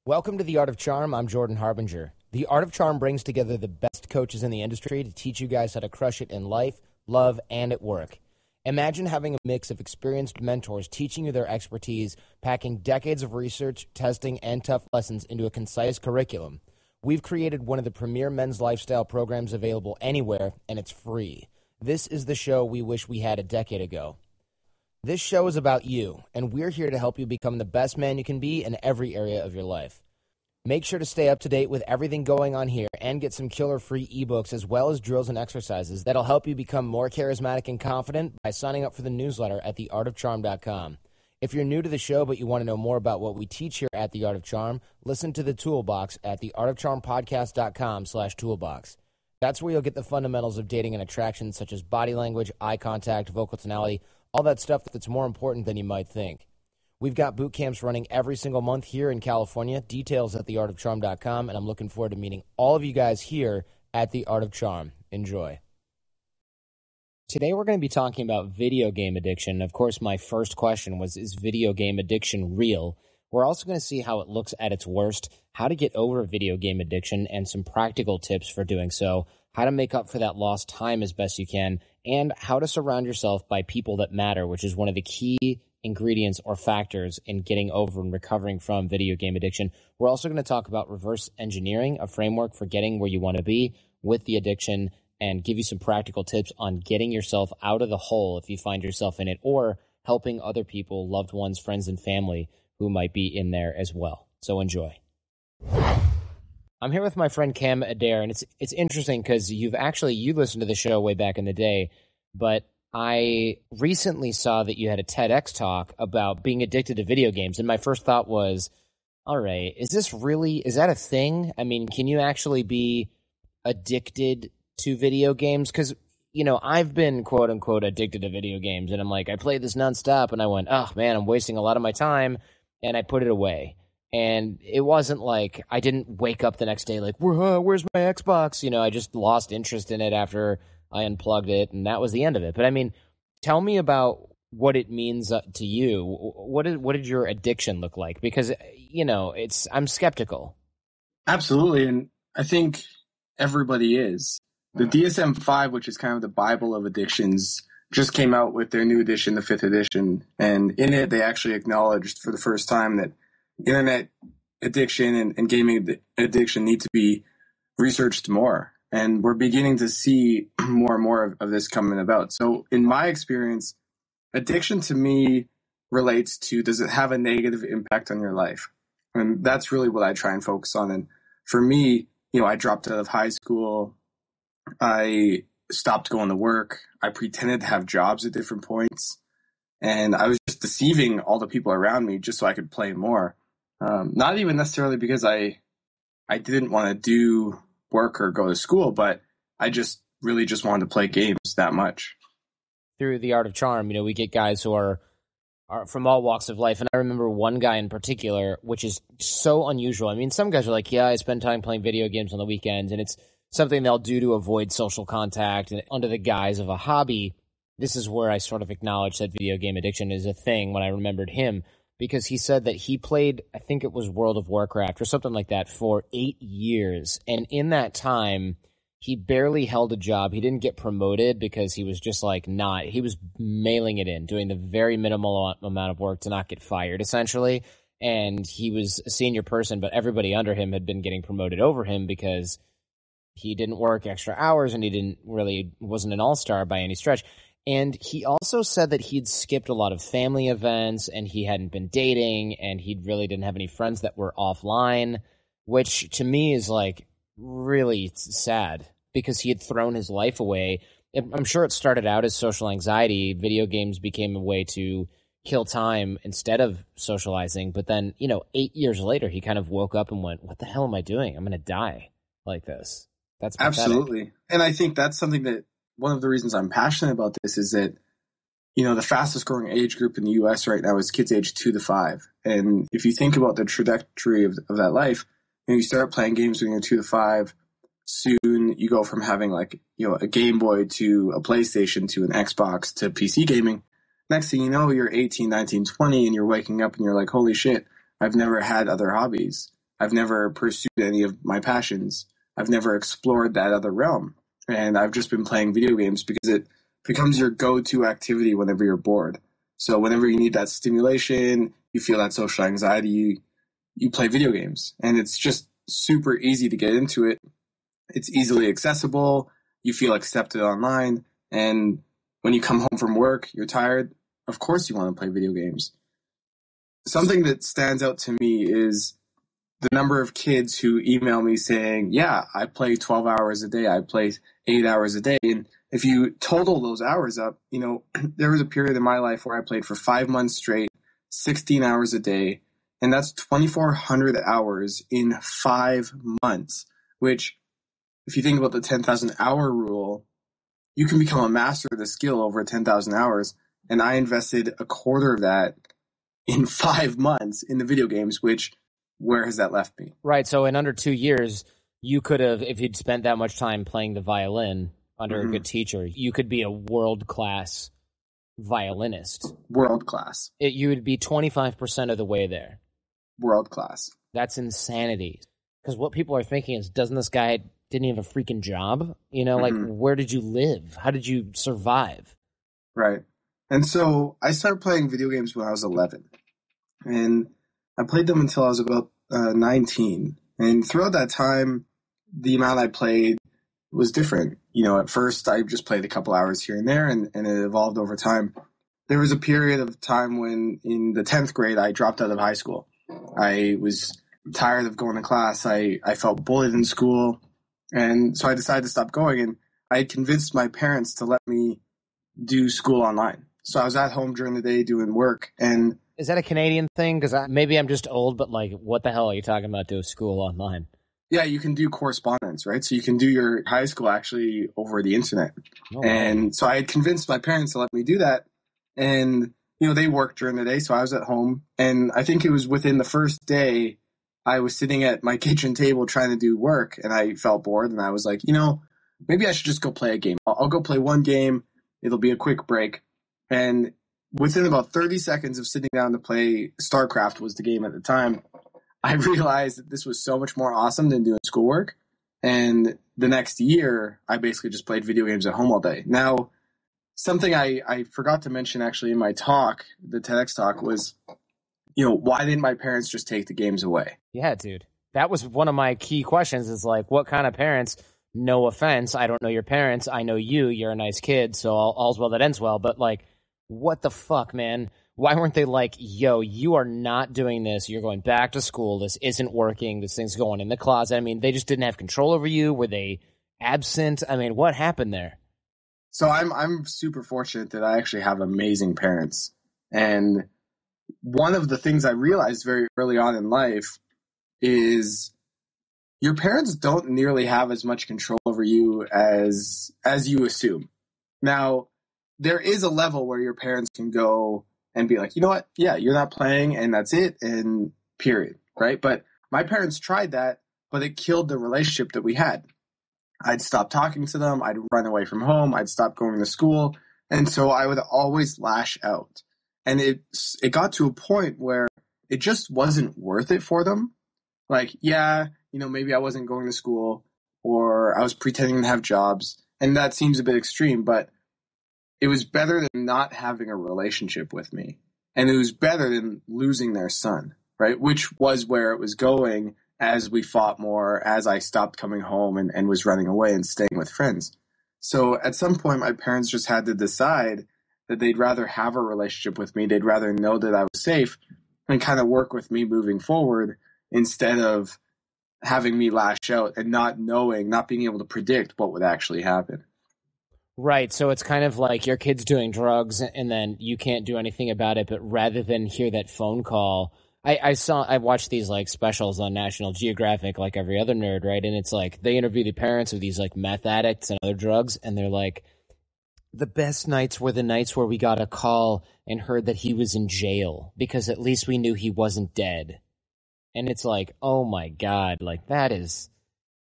Welcome to The Art of Charm. I'm Jordan Harbinger. The Art of Charm brings together the best coaches in the industry to teach you guys how to crush it in life, love, and at work. Imagine having a mix of experienced mentors teaching you their expertise, packing decades of research, testing, and tough lessons into a concise curriculum. We've created one of the premier men's lifestyle programs available anywhere, and it's free. This is the show we wish we had a decade ago. This show is about you, and we're here to help you become the best man you can be in every area of your life. Make sure to stay up to date with everything going on here and get some killer free ebooks as well as drills and exercises that'll help you become more charismatic and confident by signing up for the newsletter at theartofcharm.com. If you're new to the show but you want to know more about what we teach here at The Art of Charm, listen to the Toolbox at theartofcharmpodcast.com/toolbox. That's where you'll get the fundamentals of dating and attraction, such as body language, eye contact, vocal tonality, all that stuff that's more important than you might think. We've got boot camps running every single month here in California. Details at theartofcharm.com, and I'm looking forward to meeting all of you guys here at The Art of Charm. Enjoy. Today we're going to be talking about video game addiction. Of course, my first question was, is video game addiction real? We're also going to see how it looks at its worst, how to get over video game addiction, and some practical tips for doing so, how to make up for that lost time as best you can, and how to surround yourself by people that matter, which is one of the key ingredients or factors in getting over and recovering from video game addiction. We're also going to talk about reverse engineering, a framework for getting where you want to be with the addiction, and give you some practical tips on getting yourself out of the hole if you find yourself in it, or helping other people, loved ones, friends, and family who might be in there as well. So enjoy. I'm here with my friend Cam Adair, and it's interesting because you listened to the show way back in the day, but I recently saw that you had a TEDx talk about being addicted to video games, and my first thought was, all right, is that a thing? I mean, can you actually be addicted to video games? Because, I've been quote-unquote addicted to video games, and I'm like, I played this nonstop, and I went, oh, man, I'm wasting a lot of my time, and I put it away. And it wasn't like I didn't wake up the next day like, where's my Xbox? I just lost interest in it after I unplugged it, and that was the end of it. But I mean, tell me about what it means to you. What did your addiction look like? Because I'm skeptical. Absolutely, and I think everybody is. The DSM-5, which is kind of the Bible of addictions, just came out with their new edition, the 5th edition, and in it they actually acknowledged for the first time that internet addiction and gaming addiction need to be researched more. And we're beginning to see more and more of this coming about. So in my experience, addiction to me relates to, does it have a negative impact on your life? And that's really what I try and focus on. And for me, I dropped out of high school. I stopped going to work. I pretended to have jobs at different points. And I was just deceiving all the people around me just so I could play more. Not even necessarily because I didn't want to do work or go to school, but I just really just wanted to play games that much. Through The Art of Charm, we get guys who are from all walks of life, and I remember one guy in particular, which is so unusual. I mean, some guys are like, yeah, I spend time playing video games on the weekends, and it's something they'll do to avoid social contact and under the guise of a hobby. This is where I sort of acknowledge that video game addiction is a thing when I remembered him, because he said that he played, I think it was World of Warcraft or something like that, for 8 years. And in that time, he barely held a job. He didn't get promoted because he was just he was mailing it in, doing the very minimal amount of work to not get fired, essentially. And he was a senior person, but everybody under him had been getting promoted over him because he didn't work extra hours and he wasn't an all-star by any stretch. And he also said that he'd skipped a lot of family events and he hadn't been dating and he really didn't have any friends that were offline, which to me is really sad because he had thrown his life away. I'm sure it started out as social anxiety. Video games became a way to kill time instead of socializing. But then, 8 years later, he kind of woke up and went, what the hell am I doing? I'm going to die like this. That's pathetic. Absolutely. And I think that's something that one of the reasons I'm passionate about this is that, the fastest growing age group in the U.S. right now is kids aged 2 to 5. And if you think about the trajectory of that life, you start playing games when you're 2 to 5. Soon you go from having a Game Boy to a PlayStation to an Xbox to PC gaming. Next thing you know, you're 18, 19, 20, and you're waking up and you're like, holy shit, I've never had other hobbies. I've never pursued any of my passions. I've never explored that other realm. And I've just been playing video games because it becomes your go-to activity whenever you're bored. So whenever you need that stimulation, you feel that social anxiety, you play video games. And it's just super easy to get into it. It's easily accessible. You feel accepted online. And when you come home from work, you're tired. Of course you want to play video games. Something that stands out to me is the number of kids who email me saying, yeah, I play 12 hours a day. I play 8 hours a day. And if you total those hours up, there was a period in my life where I played for 5 months straight, 16 hours a day. And that's 2,400 hours in 5 months, which if you think about the 10,000 hour rule, you can become a master of the skill over 10,000 hours. And I invested a quarter of that in 5 months in the video games, which where has that left me? Right. So in under 2 years, you could have, if you'd spent that much time playing the violin under a good teacher, you could be a world-class violinist. World-class. You would be 25% of the way there. World-class. That's insanity. Because what people are thinking is, doesn't this guy didn't he have a freaking job? Like, where did you live? How did you survive? Right. And so I started playing video games when I was 11. And I played them until I was about 19. And throughout that time, the amount I played was different. At first I just played a couple hours here and there, and it evolved over time. There was a period of time when in the 10th grade, I dropped out of high school. I was tired of going to class. I felt bullied in school. And so I decided to stop going, and I convinced my parents to let me do school online. So I was at home during the day doing work. And is that a Canadian thing? Because maybe I'm just old, but what the hell are you talking about doing school online? Yeah, you can do correspondence, right? So you can do your high school actually over the internet. Oh, and so I had convinced my parents to let me do that. And, they worked during the day, so I was at home. And I think it was within the first day, I was sitting at my kitchen table trying to do work, and I felt bored. And I was like, maybe I should just go play a game. I'll go play one game. It'll be a quick break. And within about 30 seconds of sitting down to play StarCraft was the game at the time, I realized that this was so much more awesome than doing schoolwork. And the next year, I basically just played video games at home all day. Now, something I forgot to mention actually in my talk, the TEDx talk, was, why didn't my parents just take the games away? Yeah, dude. That was one of my key questions is what kind of parents, no offense, I don't know your parents, I know you, you're a nice kid, so all's well that ends well, but what the fuck, man? Why weren't they like, yo, you are not doing this. You're going back to school. This isn't working. This thing's going in the closet. I mean, they just didn't have control over you. Were they absent? I mean, what happened there? So I'm super fortunate that I actually have amazing parents. And one of the things I realized very early on in life is your parents don't nearly have as much control over you as you assume. Now, there is a level where your parents can go and be like, you know what? Yeah, you're not playing and that's it and period, right? But my parents tried that, but it killed the relationship that we had. I'd stop talking to them. I'd run away from home. I'd stop going to school. And so I would always lash out. And it got to a point where it just wasn't worth it for them. Maybe I wasn't going to school or I was pretending to have jobs. And that seems a bit extreme, but it was better than not having a relationship with me. And it was better than losing their son, right? Which was where it was going as we fought more, as I stopped coming home and was running away and staying with friends. So at some point, my parents just had to decide that they'd rather have a relationship with me. They'd rather know that I was safe and kind of work with me moving forward instead of having me lash out and not being able to predict what would actually happen. Right, so it's kind of like your kid's doing drugs and then you can't do anything about it, but rather than hear that phone call, I watched these specials on National Geographic like every other nerd, right? And it's they interview the parents of these meth addicts and other drugs, and they're like, the best nights were the nights where we got a call and heard that he was in jail because at least we knew he wasn't dead. And it's oh my God,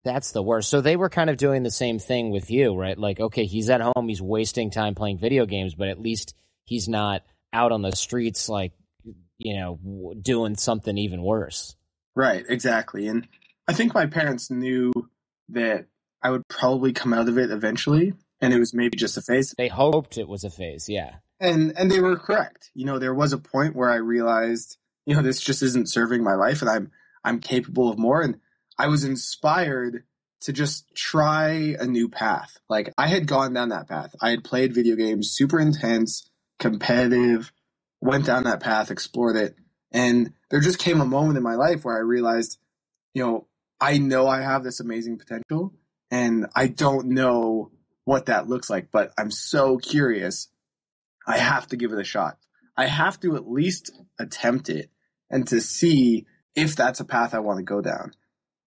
that's the worst. So they were kind of doing the same thing with you, right? Okay, he's at home, he's wasting time playing video games, but at least he's not out on the streets, doing something even worse. Right, exactly. And I think my parents knew that I would probably come out of it eventually, and it was maybe just a phase. They hoped it was a phase, yeah. And they were correct. There was a point where I realized, this just isn't serving my life, and I'm capable of more. And I was inspired to just try a new path. Like, I had gone down that path. I had played video games, super intense, competitive, went down that path, explored it. And there just came a moment in my life where I realized, I know I have this amazing potential, and I don't know what that looks like, but I'm so curious. I have to give it a shot. I have to at least attempt it and to see if that's a path I want to go down.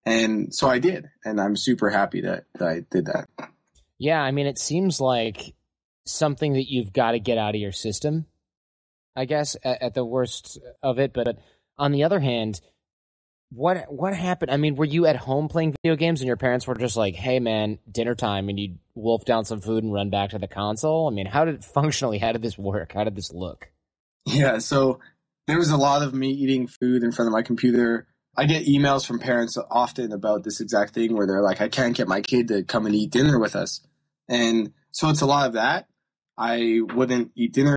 And so I did, and I'm super happy that I did that. Yeah, I mean, it seems like something that you've got to get out of your system, I guess, at the worst of it. But on the other hand, what happened? I mean, were you at home playing video games and your parents were just like, hey, man, dinner time, and you'd wolf down some food and run back to the console? I mean, how did this work? How did this look? Yeah, so there was a lot of me eating food in front of my computer. I get emails from parents often about this exact thing where they're like, I can't get my kid to come and eat dinner with us. And so it's a lot of that. I wouldn't eat dinner.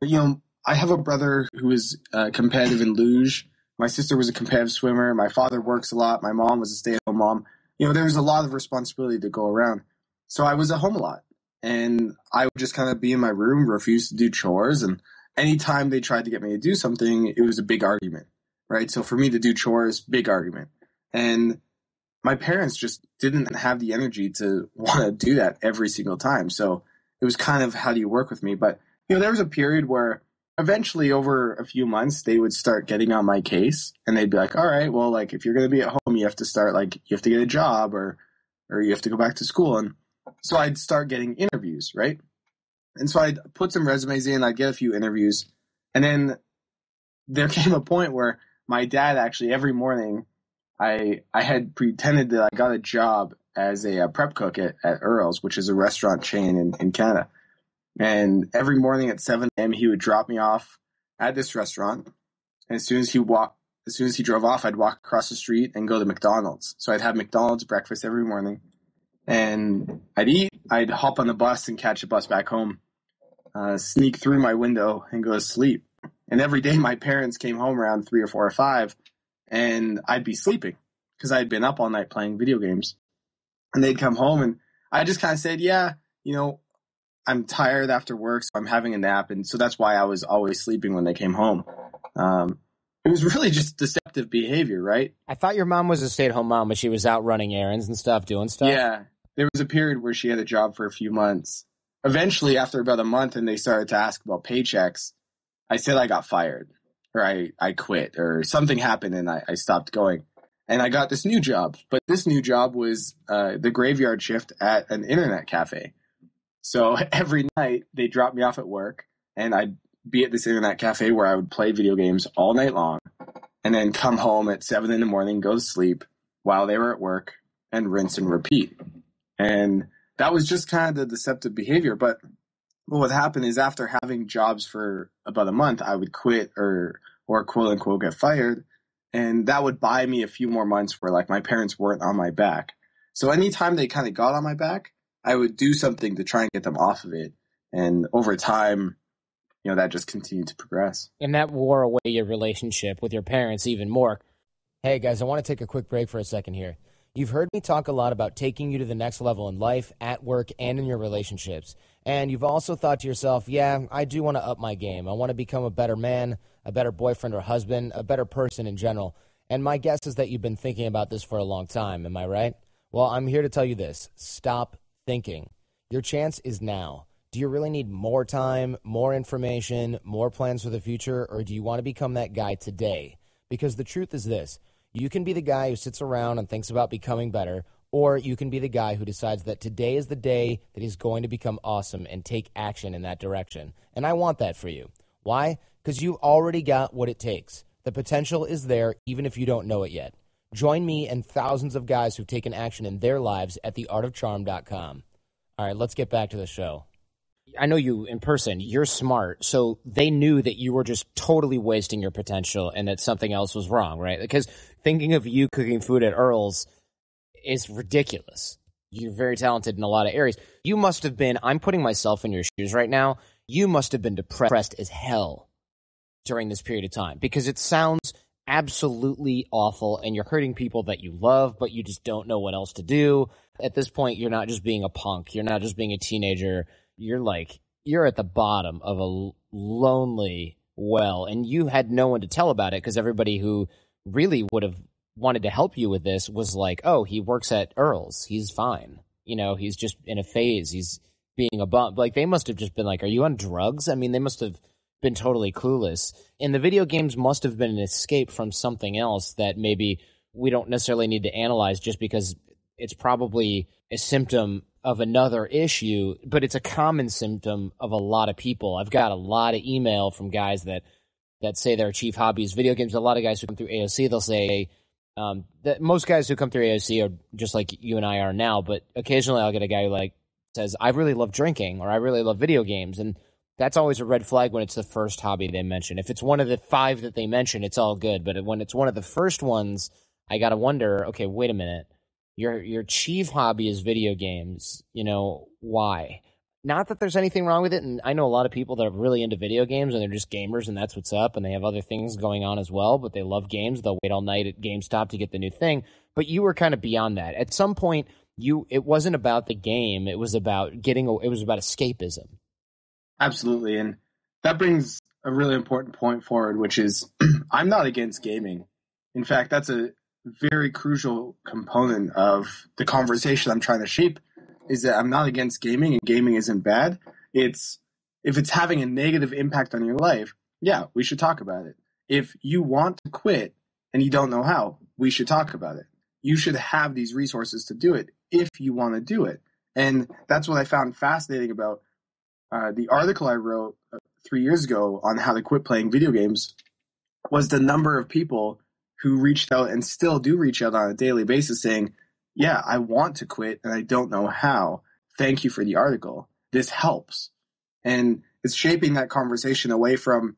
I have a brother who is competitive in luge. My sister was a competitive swimmer. My father works a lot. My mom was a stay-at-home mom. There was a lot of responsibility to go around. So I was at home a lot. And I would just kind of be in my room, refuse to do chores. And anytime they tried to get me to do something, it was a big argument. Right. So for me to do chores, big argument. And my parents just didn't have the energy to want to do that every single time. So it was kind of, how do you work with me? But, there was a period where eventually over a few months, they would start getting on my case and they'd be like, all right, well, like if you're going to be at home, you have to start, like, you have to get a job or you have to go back to school. And so I'd start getting interviews. Right. And so I'd put some resumes in, I'd get a few interviews. And then there came a point where my dad actually every morning, I had pretended that I got a job as a prep cook at Earl's, which is a restaurant chain in Canada. And every morning at 7 a.m. he would drop me off at this restaurant. And as soon as he drove off, I'd walk across the street and go to McDonald's. So I'd have McDonald's breakfast every morning. And I'd eat, I'd hop on the bus and catch a bus back home, sneak through my window and go to sleep. And every day my parents came home around 3 or 4 or 5 and I'd be sleeping because I'd been up all night playing video games. And they'd come home and I just kind of said, yeah, I'm tired after work, so I'm having a nap. And so that's why I was always sleeping when they came home. It was really just deceptive behavior, right? I thought your mom was a stay-at-home mom, but she was out running errands and stuff, doing stuff. Yeah. There was a period where she had a job for a few months. Eventually, after about a month and they started to ask about paychecks, I said I got fired or I quit or something happened and I stopped going. And I got this new job. But this new job was the graveyard shift at an internet cafe. So every night they dropped me off at work and I'd be at this internet cafe where I would play video games all night long and then come home at 7 a.m, go to sleep while they were at work and rinse and repeat. And that was just kind of the deceptive behavior. But what would happen is after having jobs for about a month, I would quit or quote unquote get fired. And that would buy me a few more months where like my parents weren't on my back. So anytime they kind of got on my back, I would do something to try and get them off of it. And over time, that just continued to progress. And that wore away your relationship with your parents even more. Hey guys, I want to take a quick break for a second here. You've heard me talk a lot about taking you to the next level in life, at work, and in your relationships. And you've also thought to yourself, yeah, I do want to up my game. I want to become a better man, a better boyfriend or husband, a better person in general. And my guess is that you've been thinking about this for a long time. Am I right? Well, I'm here to tell you this. Stop thinking. Your chance is now. Do you really need more time, more information, more plans for the future, or do you want to become that guy today? Because the truth is this. You can be the guy who sits around and thinks about becoming better, or you can be the guy who decides that today is the day that he's going to become awesome and take action in that direction. And I want that for you. Why? Because you've already got what it takes. The potential is there even if you don't know it yet. Join me and thousands of guys who've taken action in their lives at theartofcharm.com. All right, let's get back to the show. I know you in person, you're smart, so they knew that you were just totally wasting your potential and that something else was wrong, right? Because thinking of you cooking food at Earl's is ridiculous. You're very talented in a lot of areas. You must have been, I'm putting myself in your shoes right now, you must have been depressed as hell during this period of time because it sounds absolutely awful and you're hurting people that you love, but you just don't know what else to do. At this point, you're not just being a punk. You're not just being a teenager. You're at the bottom of a lonely well, and you had no one to tell about it because everybody who really would have wanted to help you with this was like, oh, he works at Earl's. He's fine. He's just in a phase. He's being a bum. Like, they must have just been like, are you on drugs? I mean, they must have been totally clueless. And the video games must have been an escape from something else that maybe we don't necessarily need to analyze just because it's probably a symptom of another issue, but it's a common symptom of a lot of people. I've got a lot of email from guys that say their chief hobby is video games. A lot of guys who come through AOC, they'll say that most guys who come through AOC are just like you and I are now, but occasionally I'll get a guy who says, I really love drinking or I really love video games. And that's always a red flag when it's the first hobby they mention. If it's one of the 5 that they mention, it's all good. But when it's one of the first ones, I got to wonder, okay, wait a minute. Your chief hobby is video games. Why? Not that there's anything wrong with it. And I know a lot of people that are really into video games and they're just gamers and that's what's up. And they have other things going on as well, but they love games. They'll wait all night at GameStop to get the new thing. But you were kind of beyond that. At some point, it wasn't about the game. It was about escapism. Absolutely. And that brings a really important point forward, which is I'm not against gaming. In fact, that's a very crucial component of the conversation I'm trying to shape, is that I'm not against gaming and gaming isn't bad. If it's having a negative impact on your life, yeah, we should talk about it. If you want to quit and you don't know how, we should talk about it. You should have these resources to do it if you want to do it. And that's what I found fascinating about the article I wrote 3 years ago on how to quit playing video games was the number of people who reached out and still do reach out on a daily basis saying, yeah, I want to quit and I don't know how. Thank you for the article. This helps. And it's shaping that conversation away from,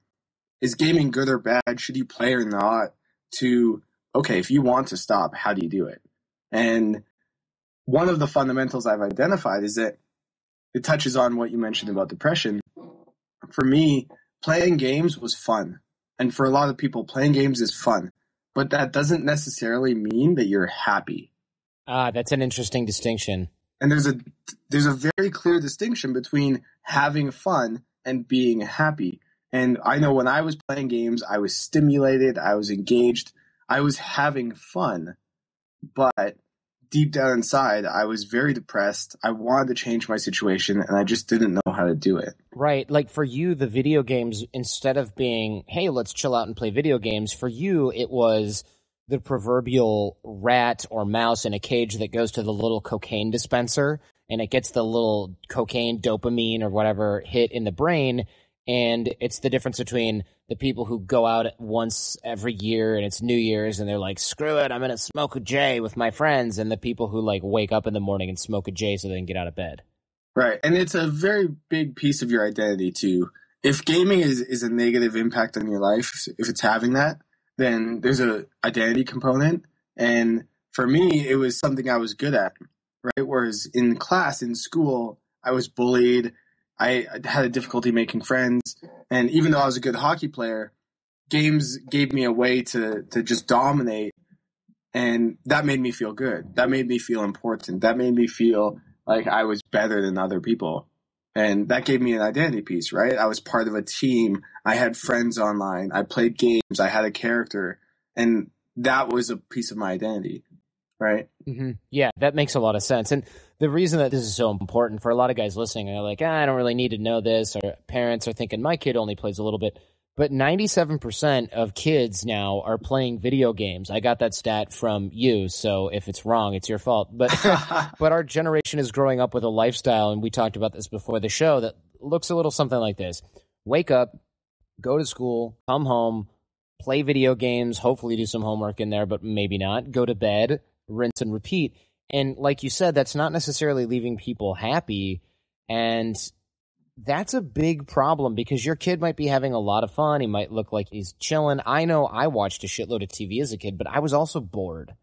is gaming good or bad? Should you play or not? To, okay, if you want to stop, how do you do it? And one of the fundamentals I've identified is that it touches on what you mentioned about depression. For me, playing games was fun. And for a lot of people, playing games is fun. But that doesn't necessarily mean that you're happy. That's an interesting distinction. And there's a very clear distinction between having fun and being happy. And I know when I was playing games, I was stimulated, I was engaged, I was having fun. But deep down inside, I was very depressed. I wanted to change my situation, and I just didn't know how to do it. Right. Like for you, the video games, instead of being, hey, let's chill out and play video games, for you, it was the proverbial rat or mouse in a cage that goes to the little cocaine dispenser, and it gets the little cocaine dopamine or whatever hit in the brain. And it's the difference between the people who go out once every year and it's New Year's and they're like, screw it, I'm going to smoke a J with my friends, and the people who wake up in the morning and smoke a J so they can get out of bed. Right. And it's a very big piece of your identity too. If gaming is a negative impact on your life, if it's having that, then there's a identity component. And for me, it was something I was good at, right? Whereas in class, in school, I was bullied. I had a difficulty making friends. And even though I was a good hockey player, games gave me a way to just dominate. And that made me feel good. That made me feel important. That made me feel like I was better than other people. And that gave me an identity piece, right? I was part of a team. I had friends online. I played games. I had a character. And that was a piece of my identity, right? Mm-hmm. Yeah, that makes a lot of sense. And the reason that this is so important for a lot of guys listening, they're like, I don't really need to know this, or parents are thinking, my kid only plays a little bit. But 97% of kids now are playing video games. I got that stat from you, so if it's wrong, it's your fault. But but our generation is growing up with a lifestyle, and we talked about this before the show, that looks a little something like this. Wake up, go to school, come home, play video games, hopefully do some homework in there, but maybe not. Go to bed, rinse and repeat. And like you said, that's not necessarily leaving people happy. And That's a big problem because your kid might be having a lot of fun. He might look like he's chilling. I know I watched a shitload of TV as a kid, but I was also bored,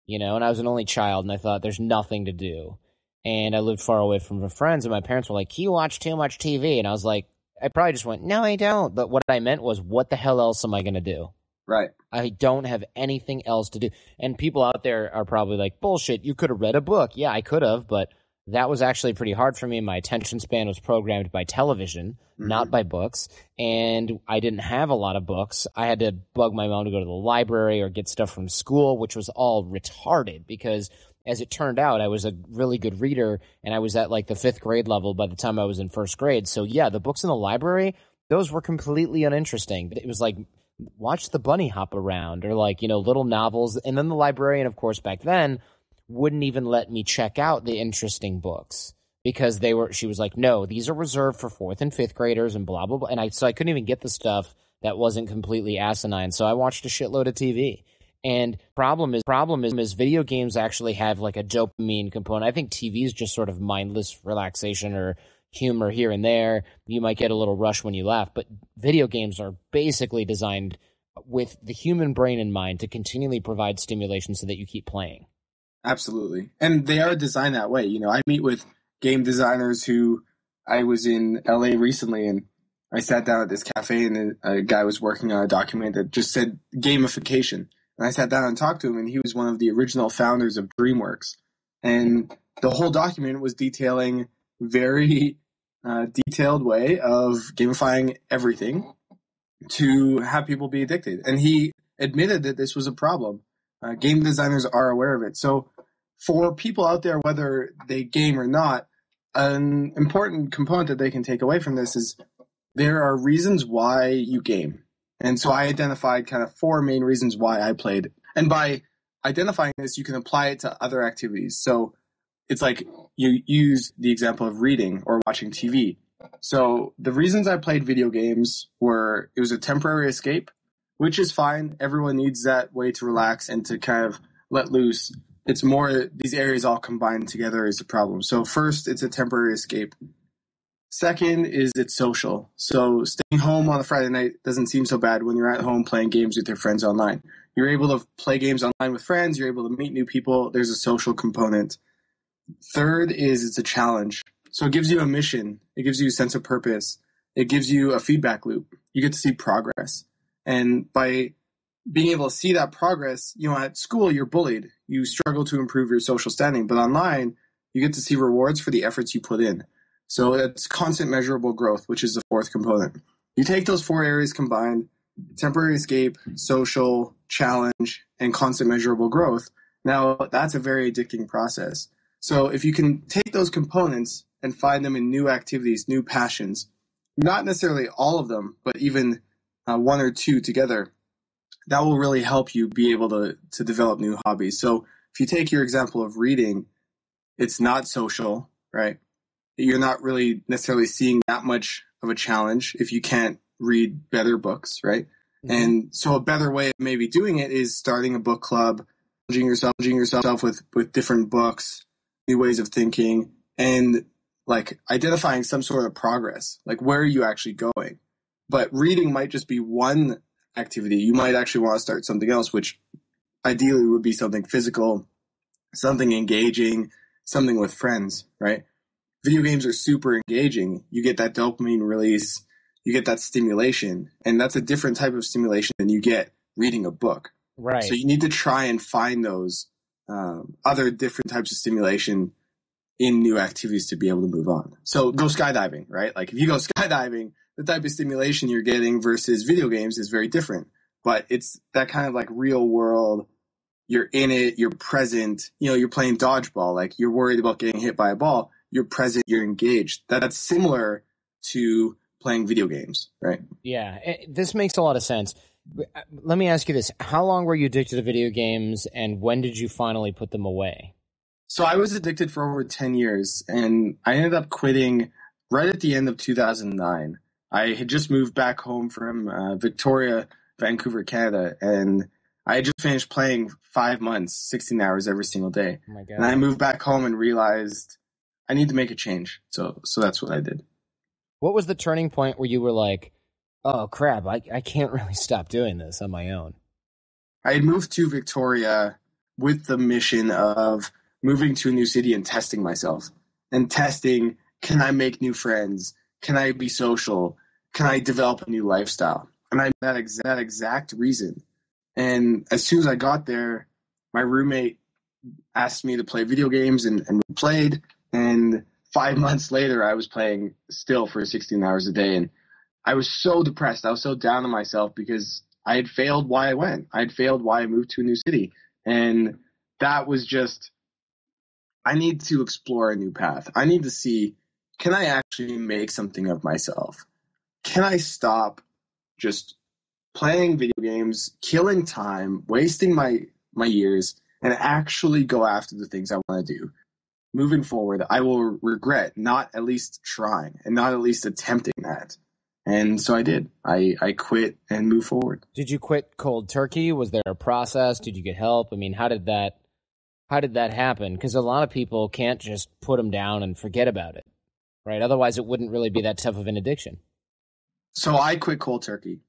and I was an only child, and I thought there's nothing to do. And I lived far away from my friends, and my parents were like, you watch too much TV. And I was like, I probably just went, no, I don't. But what I meant was, what the hell else am I going to do? Right. I don't have anything else to do. And people out there are probably like, bullshit, you could have read a book. Yeah, I could have, but that was actually pretty hard for me. My attention span was programmed by television, not by books. And I didn't have a lot of books. I had to bug my mom to go to the library or get stuff from school, which was all retarded because as it turned out, I was a really good reader and I was at like the 5th grade level by the time I was in 1st grade. So yeah, the books in the library, those were completely uninteresting. But it was like, watch the bunny hop around or like, little novels. And then the librarian, of course, back then wouldn't even let me check out the interesting books because she was like, no, these are reserved for 4th and 5th graders and blah, blah, blah. And so I couldn't even get the stuff that wasn't completely asinine. So I watched a shitload of TV. And problem is video games actually have like a dopamine component. I think TV is just sort of mindless relaxation or humor here and there. You might get a little rush when you laugh, but video games are basically designed with the human brain in mind to continually provide stimulation so that you keep playing. Absolutely. And they are designed that way. I meet with game designers who I was in LA recently and I sat down at this cafe and a guy was working on a document that just said gamification. And I sat down and talked to him, and he was one of the original founders of DreamWorks. And the whole document was detailing very detailed way of gamifying everything to have people be addicted. And he admitted that this was a problem. Game designers are aware of it. So for people out there, whether they game or not, an important component that they can take away from this is there are reasons why you game. And so I identified kind of 4 main reasons why I played. And by identifying this, you can apply it to other activities. So it's like you use the example of reading or watching TV. So the reasons I played video games were it was a temporary escape, which is fine. Everyone needs that way to relax and to kind of let loose. It's more these areas all combined together is the problem. So first, it's a temporary escape. Second is it's social. So staying home on a Friday night doesn't seem so bad when you're at home playing games with your friends online. You're able to play games online with friends. You're able to meet new people. There's a social component. Third is it's a challenge. So it gives you a mission. It gives you a sense of purpose. It gives you a feedback loop. You get to see progress. And by being able to see that progress, at school, you're bullied. You struggle to improve your social standing. But online, you get to see rewards for the efforts you put in. So it's constant measurable growth, which is the 4th component. You take those 4 areas combined, temporary escape, social, challenge, and constant measurable growth. Now, that's a very addicting process. So if you can take those components and find them in new activities, new passions, not necessarily all of them, but even 1 or 2 together, that will really help you be able to develop new hobbies. So if you take your example of reading, it's not social, right? You're not really necessarily seeing that much of a challenge if you can't read better books, right? Mm-hmm. And so a better way of maybe doing it is starting a book club, challenging yourself with different books, new ways of thinking, and like identifying some sort of progress, like where are you actually going? But reading might just be one activity. You might actually want to start something else, which ideally would be something physical, something engaging, something with friends, right? Video games are super engaging. You get that dopamine release, you get that stimulation, and that's a different type of stimulation than you get reading a book. Right. So you need to try and find those other different types of stimulation in new activities to be able to move on. So go skydiving, right? Like if you go skydiving, the type of stimulation you're getting versus video games is very different. But it's that kind of like real world, you're in it, you're present, you're playing dodgeball, like you're worried about getting hit by a ball. You're present, you're engaged. That's similar to playing video games, right? Yeah, this makes a lot of sense. Let me ask you this. How long were you addicted to video games, and when did you finally put them away? So I was addicted for over 10 years, and I ended up quitting right at the end of 2009. I had just moved back home from Victoria, Vancouver, Canada, and I had just finished playing 5 months, 16 hours every single day. Oh my God. And I moved back home and realized I need to make a change. So that's what I did. What was the turning point where you were like, oh, crap, I can't really stop doing this on my own? I had moved to Victoria with the mission of moving to a new city and testing myself. And testing, can I make new friends? Can I be social? Can I develop a new lifestyle? And I that exact reason. And as soon as I got there, my roommate asked me to play video games, and we played. And 5 months later, I was playing still for 16 hours a day. And I was so depressed. I was so down on myself because I had failed why I went. I had failed why I moved to a new city. And that was just, I need to explore a new path. I need to see, can I actually make something of myself? Can I stop just playing video games, killing time, wasting my years, and actually go after the things I want to do? Moving forward, I will regret not at least trying and not at least attempting that. And so I did. I quit and moved forward. Did you quit cold turkey? Was there a process? Did you get help? I mean, how did that happen? Because a lot of people can't just put them down and forget about it, right? Otherwise, it wouldn't really be that tough of an addiction. So I quit cold turkey,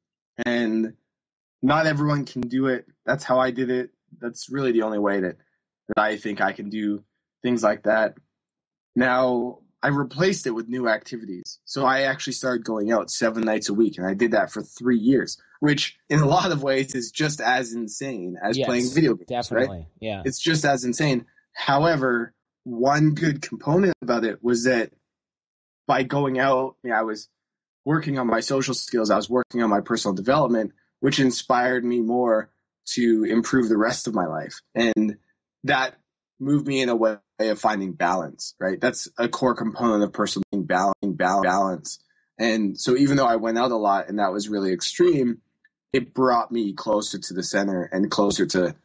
and not everyone can do it. That's how I did it. That's really the only way that I think I can do things like that. Now, I replaced it with new activities. So I actually started going out 7 nights a week, and I did that for 3 years, which in a lot of ways is just as insane as playing video games. Definitely, right? Yeah. It's just as insane. However, one good component about it was that by going out, I was working on my social skills. I was working on my personal development, which inspired me more to improve the rest of my life. And that moved me in a way of finding balance, right? That's a core component of personal balance. And so even though I went out a lot and that was really extreme, it brought me closer to the center and closer to,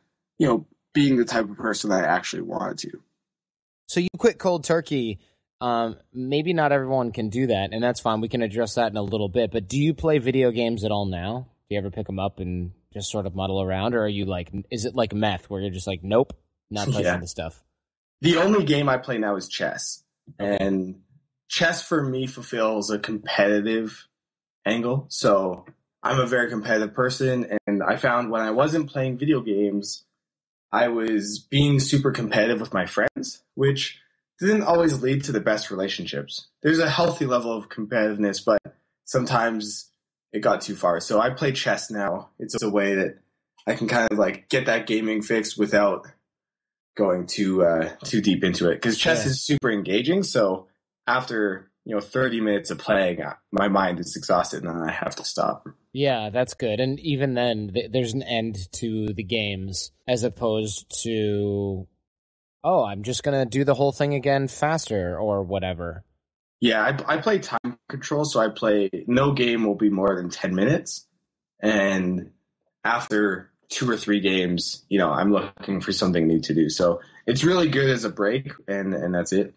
being the type of person I actually wanted to. So you quit cold turkey. Maybe not everyone can do that, and that's fine. We can address that in a little bit. But do you play video games at all now? Do you ever pick them up and just sort of muddle around? Or are you like, is it like meth where you're just like, nope, not touching the stuff? The only game I play now is chess. And chess for me fulfills a competitive angle. So I'm a very competitive person. And I found when I wasn't playing video games, I was being super competitive with my friends, which didn't always lead to the best relationships. There's a healthy level of competitiveness, but sometimes it got too far. So I play chess now. It's a way that I can kind of like get that gaming fix without going too deep into it. Because chess is super engaging. So after 30 minutes of playing, my mind is exhausted and I have to stop. Yeah, that's good. And even then, there's an end to the games as opposed to, oh, I'm just going to do the whole thing again faster or whatever. Yeah, I play time control, so I play no game will be more than 10 minutes. And after 2 or 3 games, I'm looking for something new to do. So it's really good as a break, and that's it.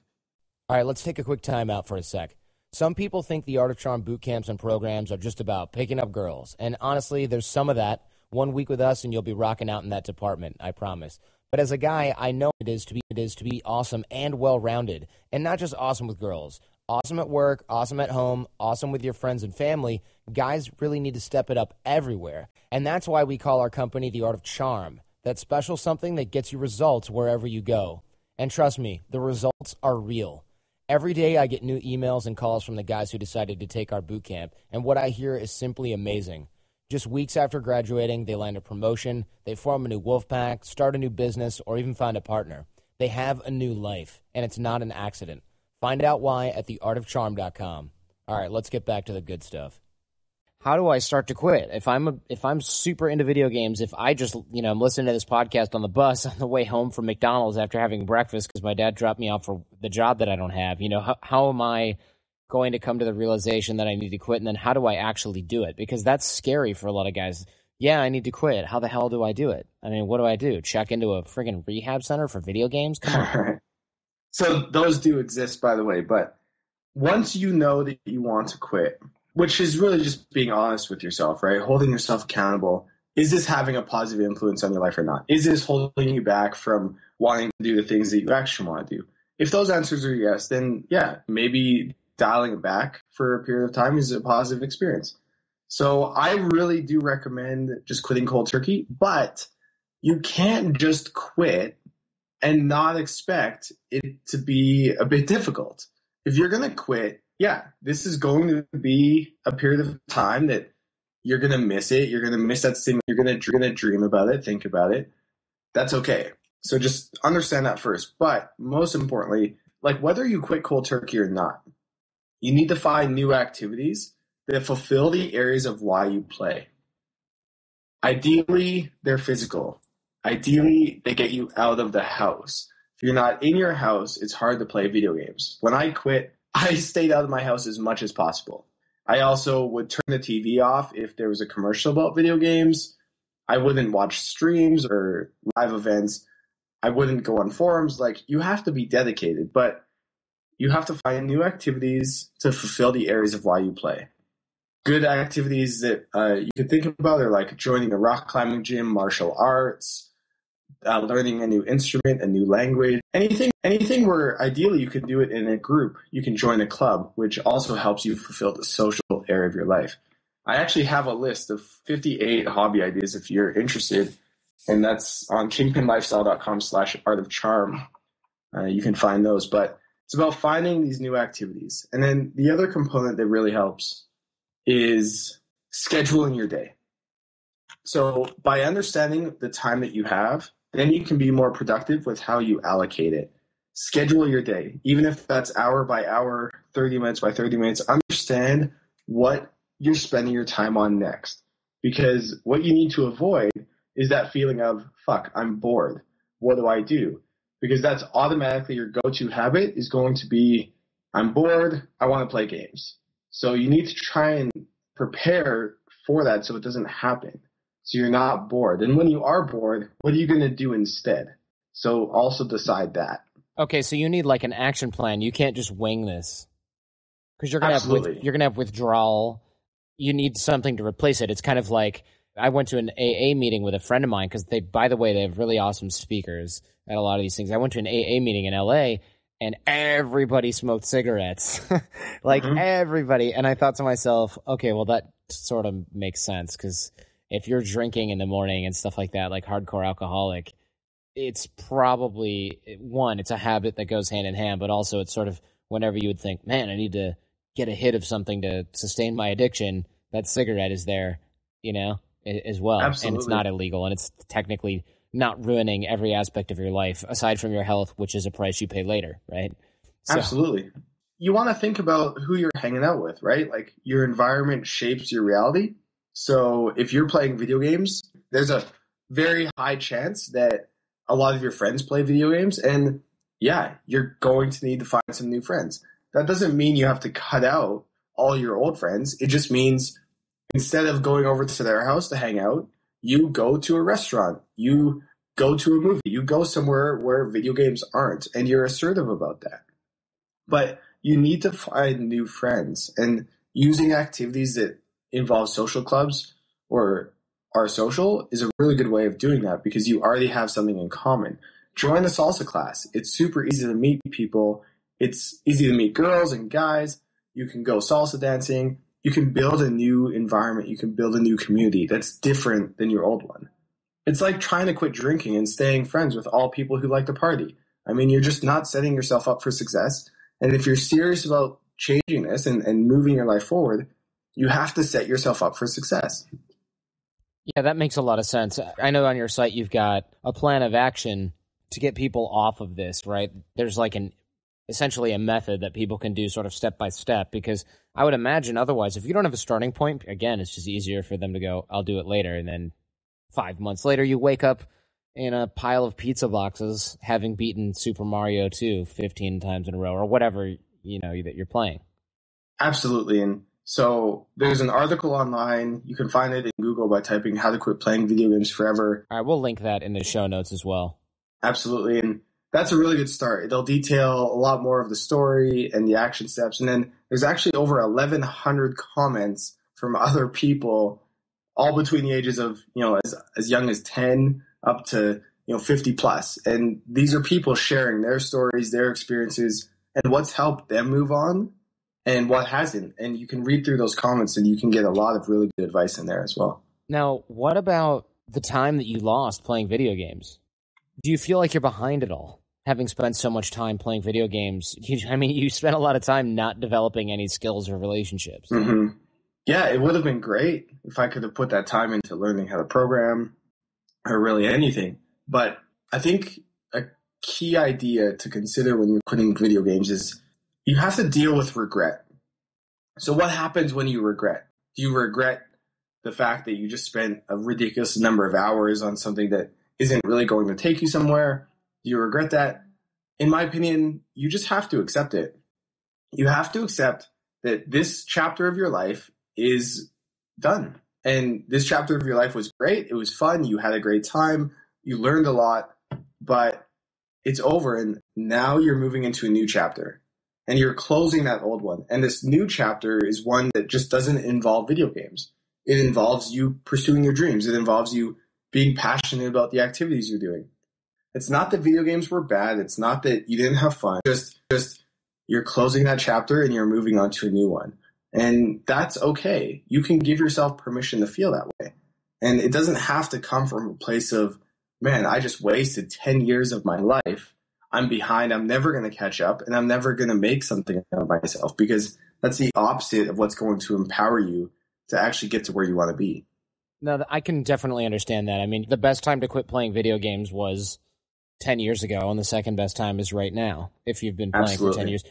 All right, let's take a quick time out for a sec. Some people think the Art of Charm boot camps and programs are just about picking up girls. And honestly, there's some of that. 1 week with us, and you'll be rocking out in that department, I promise. But as a guy, I know it is to be awesome and well-rounded, and not just awesome with girls. Awesome at work, awesome at home, awesome with your friends and family. Guys really need to step it up everywhere. And that's why we call our company The Art of Charm. That special something that gets you results wherever you go. And trust me, the results are real. Every day I get new emails and calls from the guys who decided to take our boot camp, and what I hear is simply amazing. Just weeks after graduating, they land a promotion, they form a new wolf pack, start a new business, or even find a partner. They have a new life, and it's not an accident. Find out why at theartofcharm.com. All right, let's get back to the good stuff. How do I start to quit? If I'm super into video games, if I just, I'm listening to this podcast on the bus on the way home from McDonald's after having breakfast because my dad dropped me off for the job that I don't have, how am I going to come to the realization that I need to quit? And then how do I actually do it? Because that's scary for a lot of guys. Yeah, I need to quit. How the hell do I do it? I mean, what do I do? Check into a friggin' rehab center for video games? Come on. So those do exist, by the way. But once you know that you want to quit, which is really just being honest with yourself, right? Holding yourself accountable. Is this having a positive influence on your life or not? Is this holding you back from wanting to do the things that you actually want to do? If those answers are yes, then yeah, maybe dialing it back for a period of time is a positive experience. So I really do recommend just quitting cold turkey, but you can't just quit and not expect it to be a bit difficult. If you're going to quit, this is going to be a period of time that you're going to miss it. You're going to miss that thing. You're going to dream about it, think about it. That's okay. So just understand that first. But most importantly, like whether you quit cold turkey or not, you need to find new activities that fulfill the areas of why you play. Ideally, they're physical. Ideally, they get you out of the house. If you're not in your house, it's hard to play video games. When I quit, I stayed out of my house as much as possible. I also would turn the TV off if there was a commercial about video games. I wouldn't watch streams or live events. I wouldn't go on forums. Like, you have to be dedicated, but you have to find new activities to fulfill the areas of why you play. Good activities that you could think about are like joining a rock climbing gym, martial arts, learning a new instrument, a new language, anything where ideally you can do it in a group. You can join a club, which also helps you fulfill the social area of your life. I actually have a list of 58 hobby ideas if you're interested, and that's on kingpinlifestyle.com/art-of-charm. You can find those, but it's about finding these new activities. And then the other component that really helps is scheduling your day. So by understanding the time that you have, then you can be more productive with how you allocate it. Schedule your day, even if that's hour by hour, 30 minutes by 30 minutes. Understand what you're spending your time on next. Because what you need to avoid is that feeling of, fuck, I'm bored. What do I do? Because that's automatically your go-to habit is going to be, I'm bored, I want to play games. So you need to try and prepare for that so it doesn't happen. So you're not bored. And when you are bored, what are you going to do instead? So also decide that. Okay, so you need like an action plan. You can't just wing this. Because you're going to have withdrawal. You need something to replace it. It's kind of like, I went to an AA meeting with a friend of mine because they have really awesome speakers at a lot of these things. I went to an AA meeting in LA and everybody smoked cigarettes. Everybody. And I thought to myself, okay, well, that sort of makes sense because if you're drinking in the morning and stuff like that, like hardcore alcoholic, it's probably, one, it's a habit that goes hand in hand, but also it's sort of whenever you would think, man, I need to get a hit of something to sustain my addiction, that cigarette is there, as well. Absolutely. And it's not illegal, and it's technically not ruining every aspect of your life, aside from your health, which is a price you pay later, right? So, absolutely. You want to think about who you're hanging out with, right? Like, your environment shapes your reality. So if you're playing video games, there's a very high chance that a lot of your friends play video games, and you're going to need to find some new friends. That doesn't mean you have to cut out all your old friends. It just means instead of going over to their house to hang out, you go to a restaurant, you go to a movie, you go somewhere where video games aren't, and you're assertive about that. But you need to find new friends, and using activities that involve social clubs or are social is a really good way of doing that because you already have something in common. Join a salsa class. It's super easy to meet people. It's easy to meet girls and guys. You can go salsa dancing. You can build a new environment. You can build a new community that's different than your old one. It's like trying to quit drinking and staying friends with all people who like to party. I mean, you're just not setting yourself up for success. And if you're serious about changing this and moving your life forward, you have to set yourself up for success. Yeah, that makes a lot of sense. I know on your site you've got a plan of action to get people off of this, right? There's like essentially a method that people can do sort of step by step, because I would imagine otherwise, if you don't have a starting point, again, it's just easier for them to go, I'll do it later. And then 5 months later, you wake up in a pile of pizza boxes having beaten Super Mario 2 15 times in a row or whatever, that you're playing. Absolutely. And so there's an article online. You can find it in Google by typing how to quit playing video games forever. All right, we'll link that in the show notes as well. Absolutely. And that's a really good start. It'll detail a lot more of the story and the action steps. And then there's actually over 1,100 comments from other people, all between the ages of, as young as 10 up to, 50 plus. And these are people sharing their stories, their experiences, and what's helped them move on. and what hasn't. And you can read through those comments and you can get a lot of really good advice in there as well. Now, what about the time that you lost playing video games? Do you feel like you're behind at all, having spent so much time playing video games? You spent a lot of time not developing any skills or relationships. Mm-hmm. Yeah, it would have been great if I could have put that time into learning how to program or really anything. But I think a key idea to consider when you're quitting video games is you have to deal with regret. So what happens when you regret? Do you regret the fact that you just spent a ridiculous number of hours on something that isn't really going to take you somewhere? Do you regret that? In my opinion, you just have to accept it. You have to accept that this chapter of your life is done. And this chapter of your life was great. It was fun. You had a great time. You learned a lot, but it's over. And now you're moving into a new chapter and you're closing that old one. And this new chapter is one that just doesn't involve video games. It involves you pursuing your dreams. It involves you being passionate about the activities you're doing. It's not that video games were bad. It's not that you didn't have fun. Just you're closing that chapter and you're moving on to a new one. And that's okay. You can give yourself permission to feel that way. And it doesn't have to come from a place of, man, I just wasted 10 years of my life. I'm behind. I'm never going to catch up and I'm never going to make something of myself, because that's the opposite of what's going to empower you to actually get to where you want to be. No, I can definitely understand that. I mean, the best time to quit playing video games was 10 years ago, and the second best time is right now, if you've been playing for 10 years.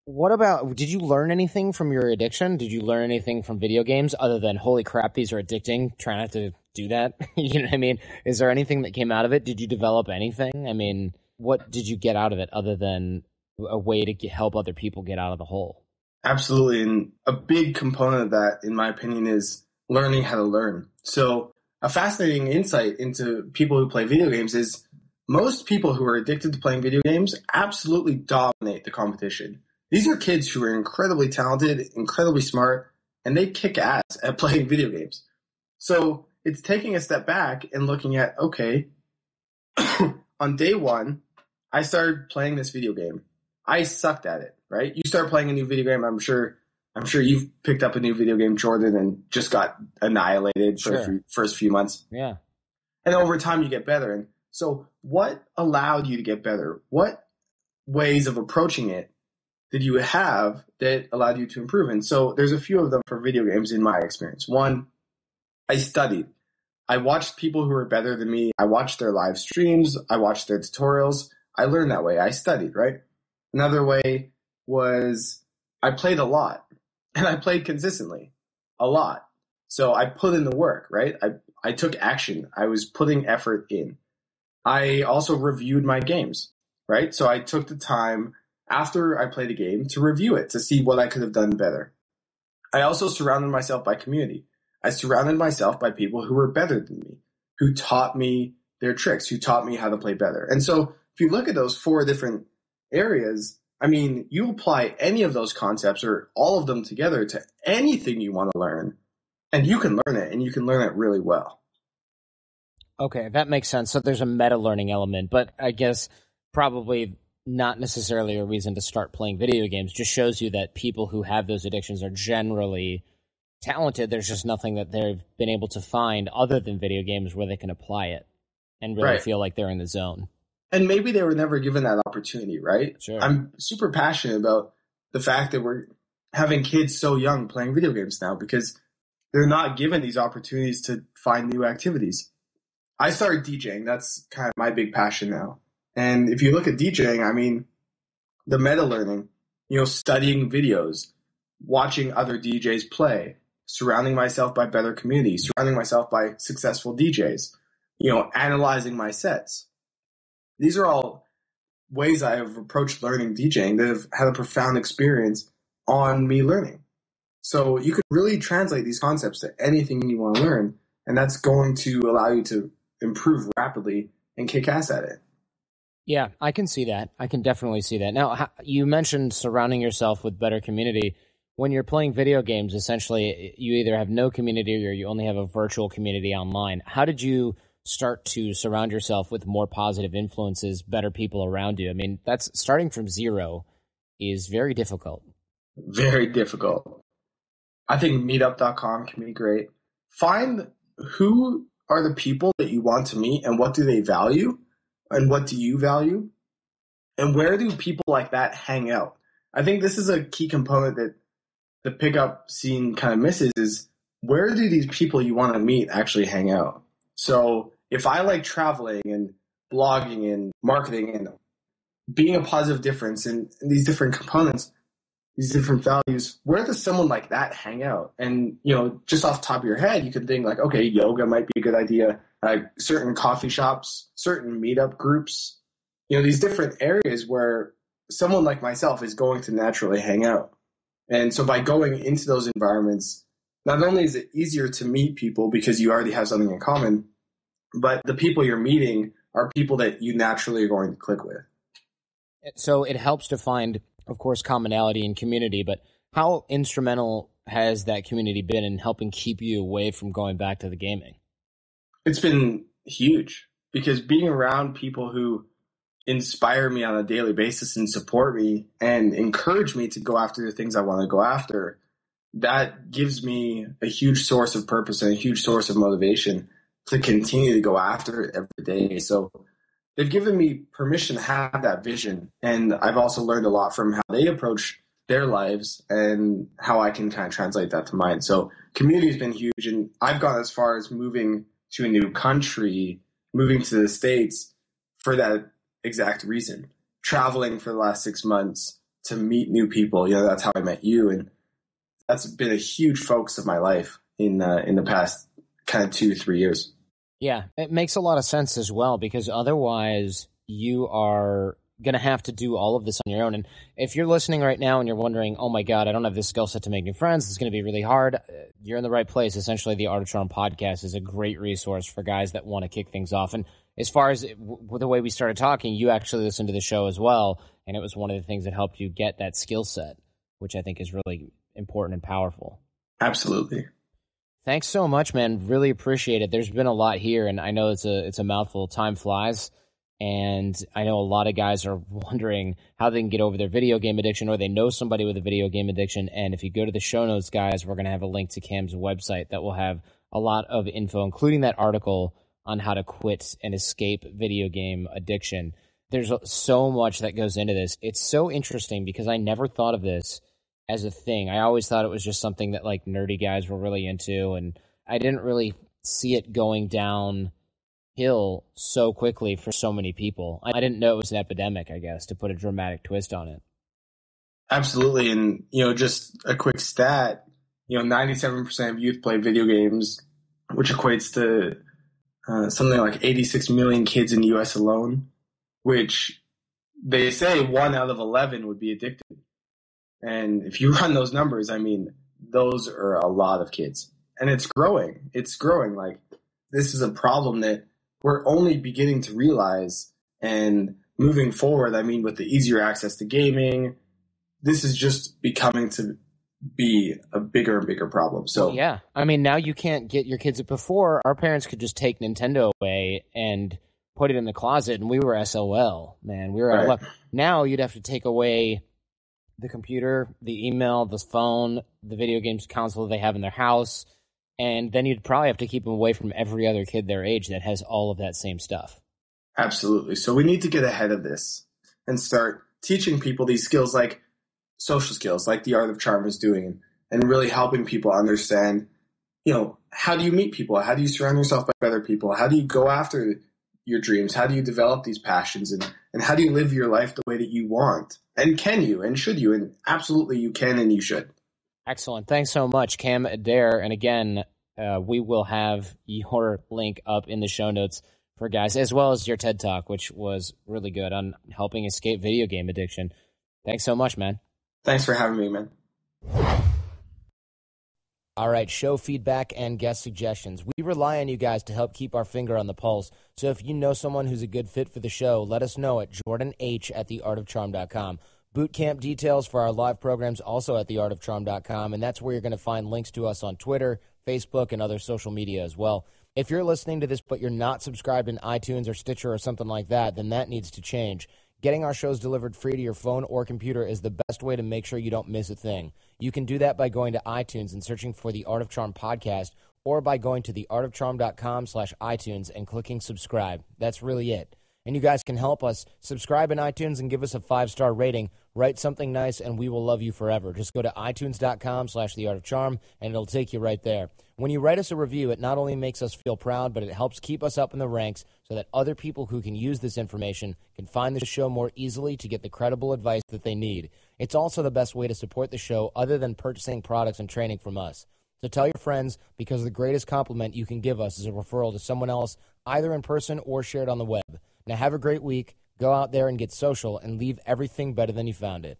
What about, did you learn anything from your addiction? Did you learn anything from video games other than, holy crap, these are addicting, try not to do that? You know what I mean? Is there anything that came out of it? Did you develop anything? I mean, what did you get out of it other than a way to help other people get out of the hole? Absolutely. And a big component of that, in my opinion, is learning how to learn. So a fascinating insight into people who play video games is most people who are addicted to playing video games absolutely dominate the competition. These are kids who are incredibly talented, incredibly smart, and they kick ass at playing video games. So it's taking a step back and looking at, okay, on day one, I started playing this video game. I sucked at it, right? You start playing a new video game, I'm sure you've picked up a new video game, Jordan, and just got annihilated for the first few months. Yeah. And over time you get better. And so what allowed you to get better? What ways of approaching it did you have that allowed you to improve? And so there's a few of them for video games in my experience. One, I studied. I watched people who were better than me. I watched their live streams. I watched their tutorials. I learned that way. I studied, right? Another way was I played a lot, and I played consistently a lot. So I put in the work, right? I took action. I was putting effort in. I also reviewed my games, right? So I took the time after I played a game to review it, to see what I could have done better. I also surrounded myself by community. I surrounded myself by people who were better than me, who taught me their tricks, who taught me how to play better. And so if you look at those 4 different areas, I mean, you apply any of those concepts or all of them together to anything you want to learn, and you can learn it, and you can learn it really well. Okay, that makes sense. So there's a meta-learning element, but I guess probably not necessarily a reason to start playing video games. Just shows you that people who have those addictions are generally talented. There's just nothing that they've been able to find other than video games where they can apply it and really feel like they're in the zone. And maybe they were never given that opportunity, right? Sure. I'm super passionate about the fact that we're having kids so young playing video games now, because they're not given these opportunities to find new activities. I started DJing. That's kind of my big passion now. And if you look at DJing, I mean, the meta learning, studying videos, watching other DJs play, surrounding myself by better communities, surrounding myself by successful DJs, analyzing my sets. These are all ways I have approached learning DJing that have had a profound experience on me learning. So you could really translate these concepts to anything you want to learn, and that's going to allow you to improve rapidly and kick ass at it. Yeah, I can see that. I can definitely see that. Now, you mentioned surrounding yourself with better community. When you're playing video games, essentially, you either have no community or you only have a virtual community online. How did you start to surround yourself with more positive influences, better people around you? I mean, that's starting from zero is very difficult. Very difficult. I think meetup.com can be great. Find who are the people that you want to meet and what do they value and what do you value and where do people like that hang out. I think this is a key component that the pickup scene kind of misses is where do these people you want to meet actually hang out? So if I like traveling and blogging and marketing and being a positive difference in these different components, these different values, where does someone like that hang out? And, just off the top of your head, you could think like, okay, yoga might be a good idea. Certain coffee shops, certain meetup groups, these different areas where someone like myself is going to naturally hang out. And so by going into those environments, not only is it easier to meet people because you already have something in common, but the people you're meeting are people that you naturally are going to click with. So it helps to find, of course, commonality and community, but how instrumental has that community been in helping keep you away from going back to the gaming? It's been huge because being around people who inspire me on a daily basis and support me and encourage me to go after the things I want to go after, that gives me a huge source of purpose and a huge source of motivation to continue to go after it every day. So they've given me permission to have that vision. And I've also learned a lot from how they approach their lives and how I can kind of translate that to mine. So community has been huge. And I've gone as far as moving to a new country, moving to the States for that exact reason. Traveling for the last 6 months to meet new people. That's how I met you. And that's been a huge focus of my life in the past kind of 2-3 years. Yeah, it makes a lot of sense as well, because otherwise you are going to have to do all of this on your own. And if you're listening right now and you're wondering, oh my God, I don't have this skill set to make new friends, it's going to be really hard, you're in the right place. Essentially, the Art of Charm podcast is a great resource for guys that want to kick things off. And as far as the way we started talking, you actually listened to the show as well, and it was one of the things that helped you get that skill set, which I think is really important and powerful. Absolutely. Thanks so much, man. Really appreciate it. There's been a lot here, and I know it's a mouthful. Time flies, and I know a lot of guys are wondering how they can get over their video game addiction, or they know somebody with a video game addiction. And if you go to the show notes, guys, we're going to have a link to Cam's website that will have a lot of info, including that article on how to quit and escape video game addiction. There's so much that goes into this. It's so interesting because I never thought of this as a thing. I always thought it was just something that like nerdy guys were really into, and I didn't really see it going downhill so quickly for so many people. I didn't know it was an epidemic, I guess, to put a dramatic twist on it. Absolutely. And, just a quick stat, 97% of youth play video games, which equates to something like 86 million kids in the U.S. alone, which they say 1 out of 11 would be addicted. And if you run those numbers, I mean, those are a lot of kids. And it's growing. It's growing. Like, this is a problem that we're only beginning to realize. And moving forward, I mean, with the easier access to gaming, this is just becoming to be a bigger and bigger problem. So yeah, I mean, now you can't get your kids. Before, our parents could just take Nintendo away and put it in the closet, and we were SOL, man. We were out of luck. Now you'd have to take away the computer, the email, the phone, the video games console they have in their house, and then you'd probably have to keep them away from every other kid their age that has all of that same stuff. Absolutely. So we need to get ahead of this and start teaching people these skills, like social skills, like the Art of Charm is doing, and really helping people understand, how do you meet people? How do you surround yourself by better people? How do you go after your dreams? How do you develop these passions? And how do you live your life the way that you want? And can you? And should you? And absolutely you can and you should. Excellent. Thanks so much, Cam Adair. And again, we will have your link up in the show notes for guys, as well as your TED Talk, which was really good on helping escape video game addiction. Thanks so much, man. Thanks for having me, man. All right, show feedback and guest suggestions. We rely on you guys to help keep our finger on the pulse. So if you know someone who's a good fit for the show, let us know at jordanh@theartofcharm.com. Boot camp details for our live programs also at theartofcharm.com, and that's where you're going to find links to us on Twitter, Facebook, and other social media as well. If you're listening to this but you're not subscribed in iTunes or Stitcher or something like that, then that needs to change. Getting our shows delivered free to your phone or computer is the best way to make sure you don't miss a thing. You can do that by going to iTunes and searching for the Art of Charm podcast, or by going to theartofcharm.com/iTunes and clicking subscribe. That's really it. And you guys can help us. Subscribe in iTunes and give us a 5-star rating. Write something nice, and we will love you forever. Just go to itunes.com/theartofcharm, and it'll take you right there. When you write us a review, it not only makes us feel proud, but it helps keep us up in the ranks so that other people who can use this information can find the show more easily to get the credible advice that they need. It's also the best way to support the show other than purchasing products and training from us. So tell your friends, because the greatest compliment you can give us is a referral to someone else, either in person or shared on the web. Now have a great week. Go out there and get social and leave everything better than you found it.